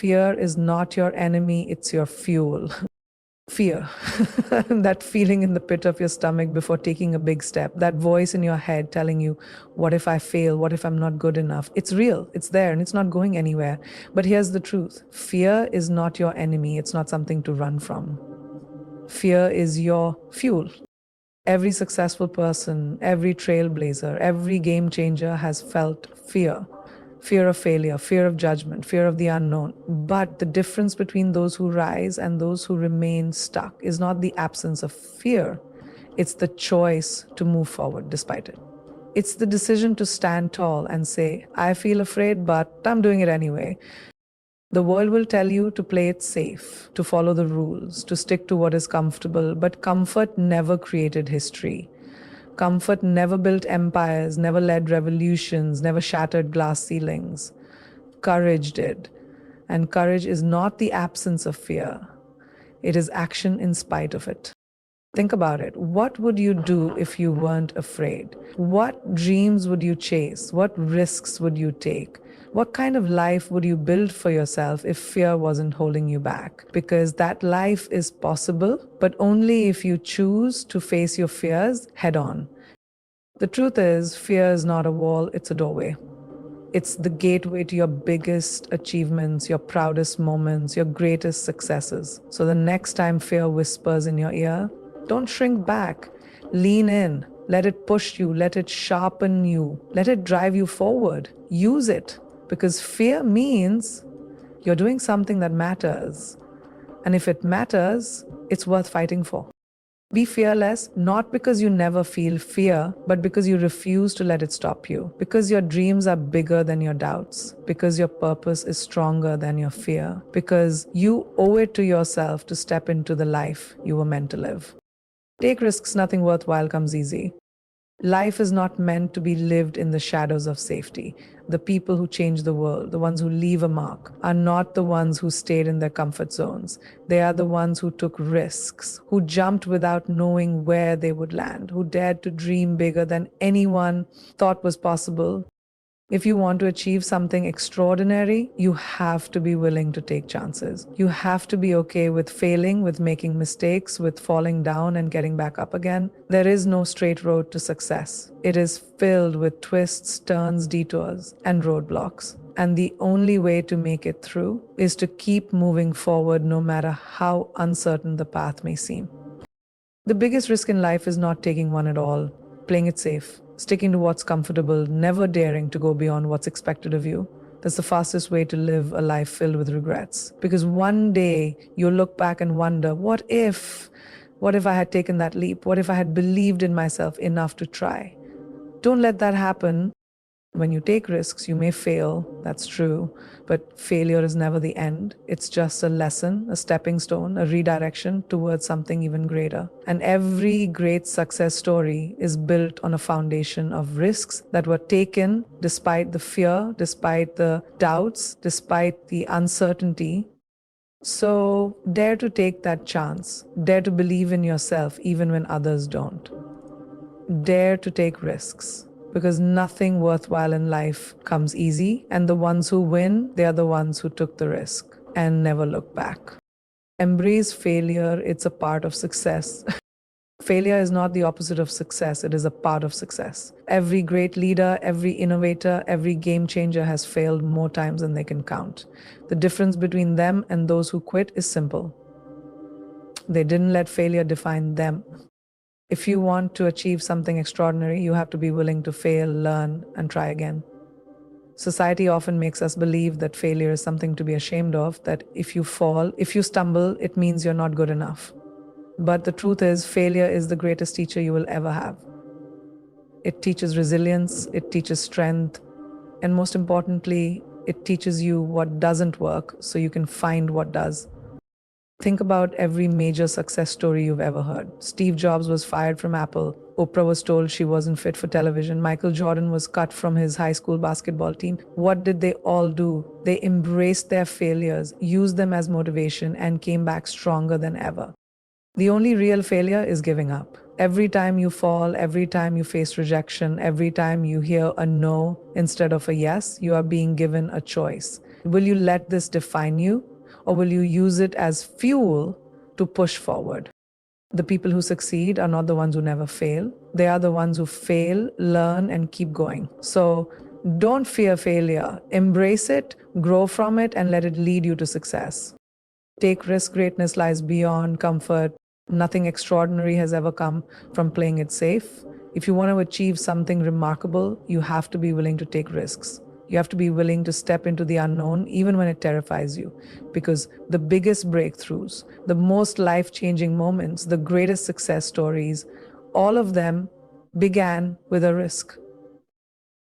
fear is not your enemy, it's your fuel. Fear, that feeling in the pit of your stomach before taking a big step, that voice in your head telling you, what if I fail? What if I'm not good enough? It's real, it's there, and it's not going anywhere. But here's the truth: fear is not your enemy, it's not something to run from. Fear is your fuel. Every successful person, every trailblazer, every game changer has felt fear. Fear of failure, fear of judgment, fear of the unknown. But the difference between those who rise and those who remain stuck is not the absence of fear, it's the choice to move forward despite it. It's the decision to stand tall and say, I feel afraid, but I'm doing it anyway. The world will tell you to play it safe, to follow the rules, to stick to what is comfortable, but comfort never created history. Comfort never built empires, never led revolutions, never shattered glass ceilings. Courage did. And courage is not the absence of fear, it is action in spite of it. Think about it. What would you do if you weren't afraid? What dreams would you chase? What risks would you take? What kind of life would you build for yourself if fear wasn't holding you back? Because that life is possible, but only if you choose to face your fears head on. The truth is, fear is not a wall, it's a doorway. It's the gateway to your biggest achievements, your proudest moments, your greatest successes. So the next time fear whispers in your ear, don't shrink back. Lean in. Let it push you. Let it sharpen you. Let it drive you forward. Use it. Because fear means you're doing something that matters. And if it matters, it's worth fighting for. Be fearless, not because you never feel fear, but because you refuse to let it stop you. Because your dreams are bigger than your doubts. Because your purpose is stronger than your fear. Because you owe it to yourself to step into the life you were meant to live. Take risks, nothing worthwhile comes easy. Life is not meant to be lived in the shadows of safety. The people who change the world, the ones who leave a mark, are not the ones who stayed in their comfort zones. They are the ones who took risks, who jumped without knowing where they would land, who dared to dream bigger than anyone thought was possible. If you want to achieve something extraordinary, you have to be willing to take chances. You have to be okay with failing, with making mistakes, with falling down and getting back up again. There is no straight road to success. It is filled with twists, turns, detours, and roadblocks. And the only way to make it through is to keep moving forward no matter how uncertain the path may seem. The biggest risk in life is not taking one at all, playing it safe, sticking to what's comfortable, never daring to go beyond what's expected of you. That's the fastest way to live a life filled with regrets. Because one day you'll look back and wonder, what if I had taken that leap? What if I had believed in myself enough to try? Don't let that happen. When you take risks, you may fail, that's true, but failure is never the end. It's just a lesson, a stepping stone, a redirection towards something even greater. And every great success story is built on a foundation of risks that were taken despite the fear, despite the doubts, despite the uncertainty. So dare to take that chance. Dare to believe in yourself even when others don't. Dare to take risks. Because nothing worthwhile in life comes easy, and the ones who win, they are the ones who took the risk and never look back. Embrace failure, it's a part of success. Failure is not the opposite of success, it is a part of success. Every great leader, every innovator, every game changer has failed more times than they can count. The difference between them and those who quit is simple. They didn't let failure define them. If you want to achieve something extraordinary, you have to be willing to fail, learn, and try again. Society often makes us believe that failure is something to be ashamed of, that if you fall, if you stumble, it means you're not good enough. But the truth is, failure is the greatest teacher you will ever have. It teaches resilience, it teaches strength, and most importantly, it teaches you what doesn't work so you can find what does. Think about every major success story you've ever heard. Steve Jobs was fired from Apple. Oprah was told she wasn't fit for television. Michael Jordan was cut from his high school basketball team. What did they all do? They embraced their failures, used them as motivation, and came back stronger than ever. The only real failure is giving up. Every time you fall, every time you face rejection, every time you hear a no instead of a yes, you are being given a choice. Will you let this define you, or will you use it as fuel to push forward? The people who succeed are not the ones who never fail. They are the ones who fail, learn, and keep going. So don't fear failure. Embrace it, grow from it, and let it lead you to success. Take risk. Greatness lies beyond comfort. Nothing extraordinary has ever come from playing it safe. If you want to achieve something remarkable, you have to be willing to take risks. You have to be willing to step into the unknown, even when it terrifies you. Because the biggest breakthroughs, the most life changing moments, the greatest success stories, all of them began with a risk.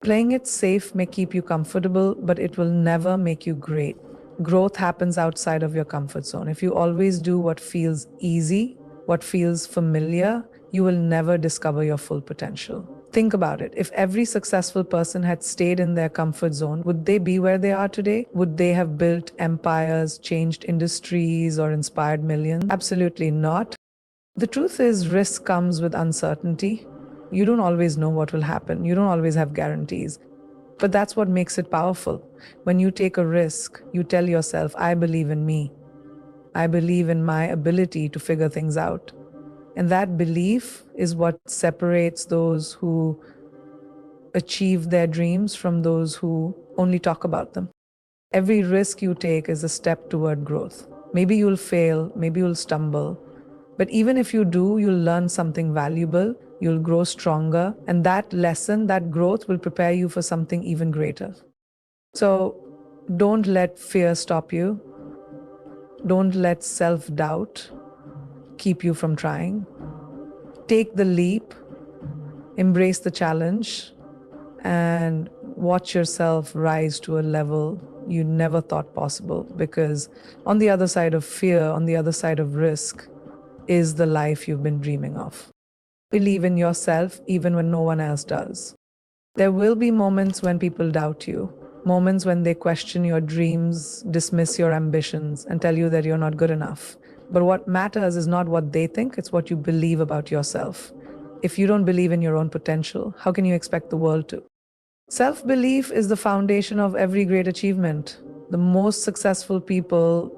Playing it safe may keep you comfortable, but it will never make you great. Growth happens outside of your comfort zone. If you always do what feels easy, what feels familiar, you will never discover your full potential. Think about it. If every successful person had stayed in their comfort zone, would they be where they are today? Would they have built empires, changed industries, or inspired millions? Absolutely not. The truth is, risk comes with uncertainty. You don't always know what will happen. You don't always have guarantees. But that's what makes it powerful. When you take a risk, you tell yourself, I believe in me. I believe in my ability to figure things out. And that belief is what separates those who achieve their dreams from those who only talk about them. Every risk you take is a step toward growth. Maybe you'll fail, maybe you'll stumble, but even if you do, you'll learn something valuable, you'll grow stronger, and that lesson, that growth will prepare you for something even greater. So don't let fear stop you. Don't let self-doubt keep you from trying. Take the leap, embrace the challenge, and watch yourself rise to a level you never thought possible. Because on the other side of fear, on the other side of risk, is the life you've been dreaming of. Believe in yourself even when no one else does. There will be moments when people doubt you, moments when they question your dreams, dismiss your ambitions, and tell you that you're not good enough. But what matters is not what they think, it's what you believe about yourself. If you don't believe in your own potential, how can you expect the world to? Self-belief is the foundation of every great achievement. The most successful people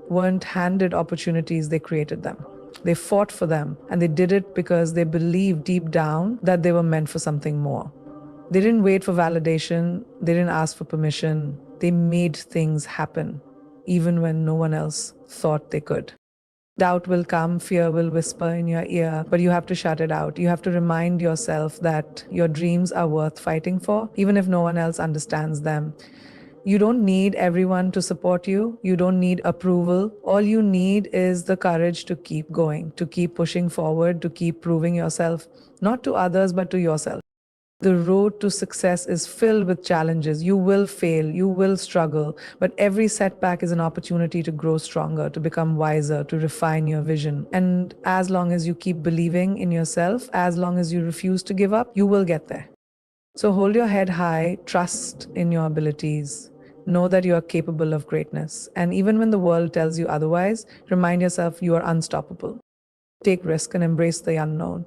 weren't handed opportunities, they created them. They fought for them, and they did it because they believed deep down that they were meant for something more. They didn't wait for validation, they didn't ask for permission. They made things happen, even when no one else thought they could. Doubt will come, fear will whisper in your ear, but you have to shut it out. You have to remind yourself that your dreams are worth fighting for, even if no one else understands them. You don't need everyone to support you. You don't need approval. All you need is the courage to keep going, to keep pushing forward, to keep proving yourself, not to others, but to yourself. The road to success is filled with challenges. You will fail, you will struggle, but every setback is an opportunity to grow stronger, to become wiser, to refine your vision. And as long as you keep believing in yourself, as long as you refuse to give up, you will get there. So hold your head high, trust in your abilities, know that you are capable of greatness. And even when the world tells you otherwise, remind yourself you are unstoppable. Take risk and embrace the unknown.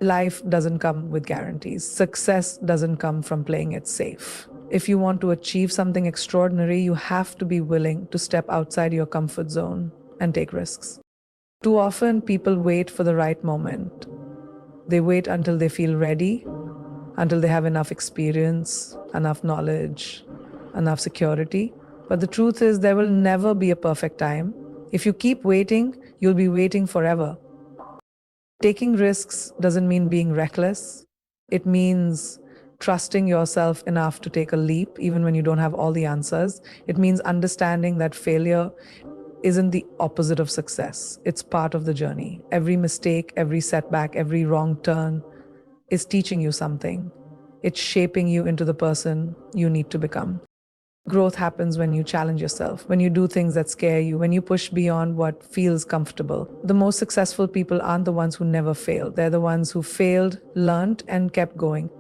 Life doesn't come with guarantees. Success doesn't come from playing it safe. If you want to achieve something extraordinary, you have to be willing to step outside your comfort zone and take risks. Too often, people wait for the right moment. They wait until they feel ready, until they have enough experience, enough knowledge, enough security. But the truth is, there will never be a perfect time. If you keep waiting, you'll be waiting forever. Taking risks doesn't mean being reckless. It means trusting yourself enough to take a leap, even when you don't have all the answers. It means understanding that failure isn't the opposite of success. It's part of the journey. Every mistake, every setback, every wrong turn is teaching you something. It's shaping you into the person you need to become. Growth happens when you challenge yourself, when you do things that scare you, when you push beyond what feels comfortable. The most successful people aren't the ones who never failed. They're the ones who failed, learned, and kept going.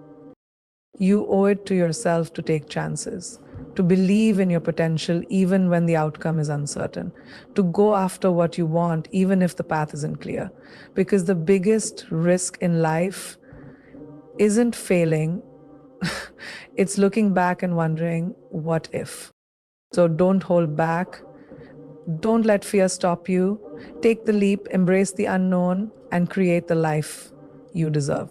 You owe it to yourself to take chances, to believe in your potential even when the outcome is uncertain, to go after what you want even if the path isn't clear. Because the biggest risk in life isn't failing, it's looking back and wondering, what if? So don't hold back. Don't let fear stop you. Take the leap, embrace the unknown, and create the life you deserve.